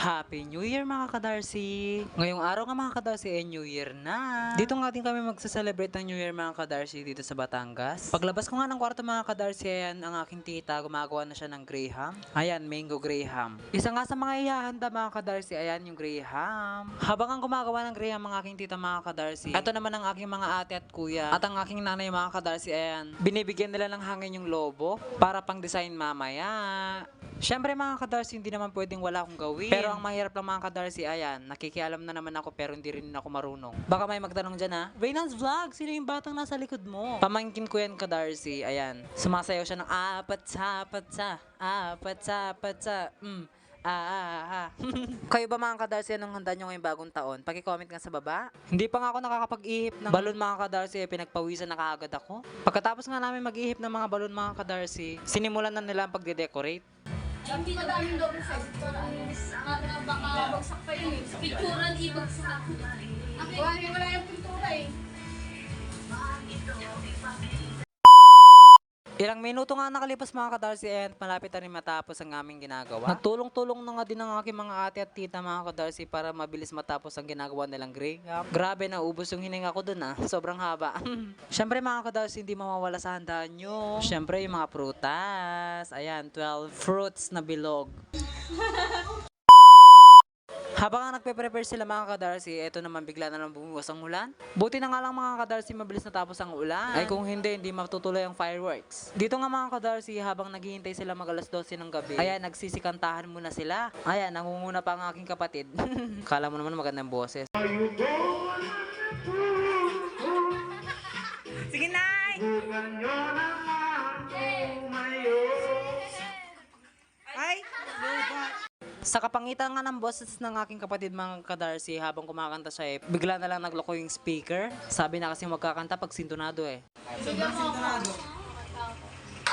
Happy New Year mga kadarsi! Ngayong araw nga mga kadarsi ay New Year na! Dito nga din kami magsa-celebrate ng New Year mga kadarsi dito sa Batangas. Paglabas ko nga ng kwarto mga kadarsi, ayan ang aking tita, gumagawa na siya ng graham. Ayan, mango graham. Isa nga sa mga ihahanda mga kadarsi, ayan yung graham. Habang ang gumagawa ng graham ang aking tita mga kadarsi, ito naman ang aking mga ate at kuya. At ang aking nanay mga kadarsi, ayan, binibigyan nila ng hangin yung lobo para pang design mamaya. Siyempre mga kadarsi, hindi naman pwedeng wala akong gawin. Pero ang mahirap lang mga kadarsi, ayan, nakikialam na naman ako pero hindi rin ako marunong. Baka may magtanong dyan ha, Reynald's Vlog, sino yung batang nasa likod mo? Pamangkin ko yan kadarsi, ayan. Sumasayaw siya ng apat sa, Kayo ba mga kadarsi, anong handa nyo ngayong bagong taon? Paki-comment nga sa baba. Hindi pa nga ako nakakapag-ihip ng balon mga kadarsi, pinagpawisan na kaagad ako. Pagkatapos nga namin mag-ihip ng mga balon mga kadarsi, sinimulan na nila ang pagde-decorate. Hindi madaming double size. Baka bagsak pa yun eh. Sa picturean, ibagsak. Wala yung pintura eh. Ilang minuto nga nakalipas mga kadarsi and malapit na rin matapos ang aming ginagawa. Nagtulong-tulong na nga din ang aking mga ate at tita mga kadarsi para mabilis matapos ang ginagawa nilang graham. Grabe, naubos yung hininga ko dun sobrang haba. Siyempre mga kadarsi, hindi mawawala sa handaan nyo. Siyempre yung mga prutas. Ayan, 12 fruits na bilog. Habang nga nagpe-prepare sila mga kadarsi, eto naman bigla na lang bumuwas ang ulan. Buti na nga lang mga kadarsi, mabilis natapos ang ulan. Ay kung hindi matutuloy ang fireworks. Dito nga mga kadarsi, habang naghihintay sila mag alas 12 ng gabi, ayan, nagsisikantahan muna sila. Ayan, nangunguna pa ang aking kapatid. Kala mo naman magandang boses. Sige, Nay! Ay! Sa kapangitan nga ng boses ng aking kapatid mga kadarsi, habang kumakanta siya bigla na lang nagloko yung speaker. Sabi na kasi magkakanta pag sintonado Sintonado.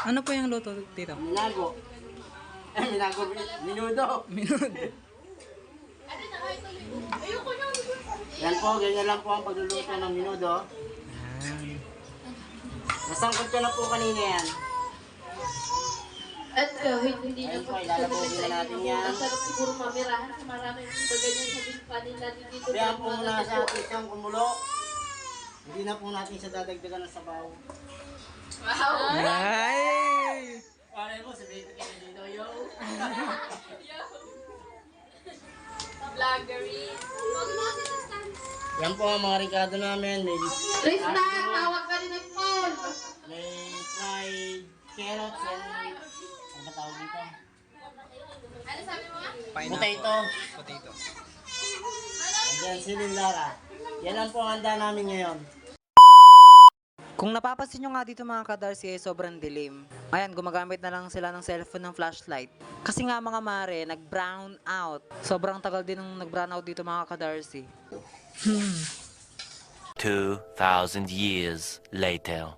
Ano po yung luto dito? Minago. Minago, minudo. Minuto. Ayoko na. Yan po, ganyan lang po ang pagluluto ng minudo. Nasangkot ko na po kanina yan. At hindi na Ayun po, ilalabogin na natin yan. Ang sarap siguro mamirahan sa maraming baganyan sa panin natin dito. Kaya po muna sa ating siyang kumulo. Hindi na po natin siya dadagdagan ng sabaw. Wow! Ay! Alay mo, sabihin ko kayo dito, yo. Vloggery. Yan po ang mga ricado namin. Krista, tawag ka rin ng phone. May fried carrots and ano ba tawag dito? Ano sabi mo nga? Potato. Potato. Andiyan si Lara. Yan lang po ang handa namin ngayon. Kung napapansin nyo nga dito mga kadarsi ay sobrang dilim. Ayan, gumagamit na lang sila ng cellphone ng flashlight. Kasi nga mga mare, nag-brown out. Sobrang tagal din ng nag-brown out dito mga kadarsi. 2,000 years later.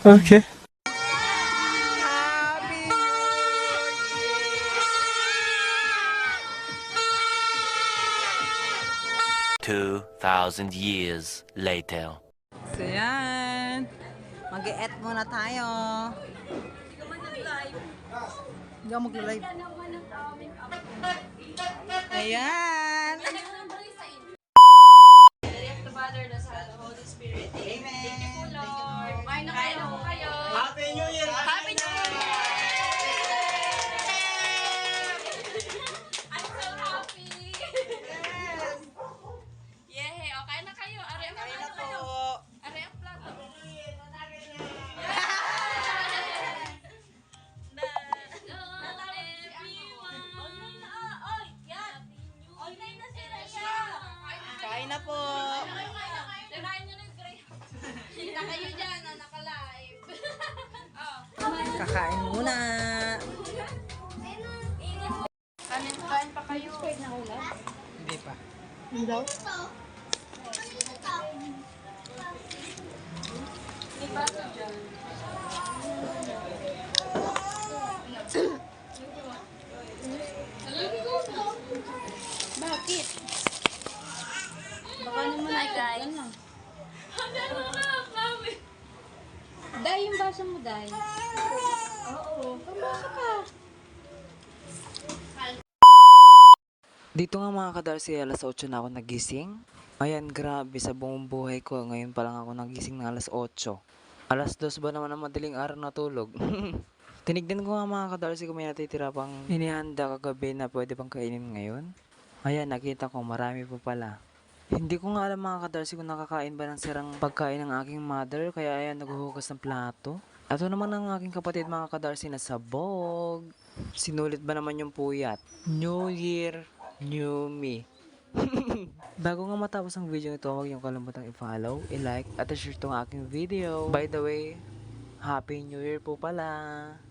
Okay. 2,000 years later. So yan. Mag-e-et muna tayo. Hindi ka mag-live. Ayan. Ay, nakain na po kayo. Happy New Year! Happy New Year! I'm so happy! Yay! Okay na kayo. Are ang plato kayo. Are ang plato. Kain na po. Tirahin nyo na yung greyhound. Kita kayo dyan, naka-live. Kakain muna. Kain pa kayo. Hindi pa. May baso dyan. Bakit? Baka naman ay guys. Day, yung baso mo, Day. Oo. Kamasa ka. Dito nga mga kadarsi, alas 8 na ako nagising. Ayan, grabe, sa buong buhay ko, ngayon pa lang ako nagising ng alas 8. Alas 2 ba naman ang madaling araw natulog? Tinignan ko nga mga kadarsi kung may natitira pang inihanda kagabi na pwede pang kainin ngayon. Ayan, nakita ko, marami pa pala. Hindi ko nga alam mga kadarsi kung nakakain ba ng sirang pagkain ng aking mother, kaya ayan, naghuhugas ng plato. Ato naman ang aking kapatid mga kadarsi na sabog. Sinulit ba naman yung puyat? New Year, New Me. Bago nga matapos ang video nito, huwag niyong kalimutang i-follow, i-like, at i-share itong aking video. By the way, Happy New Year po pala!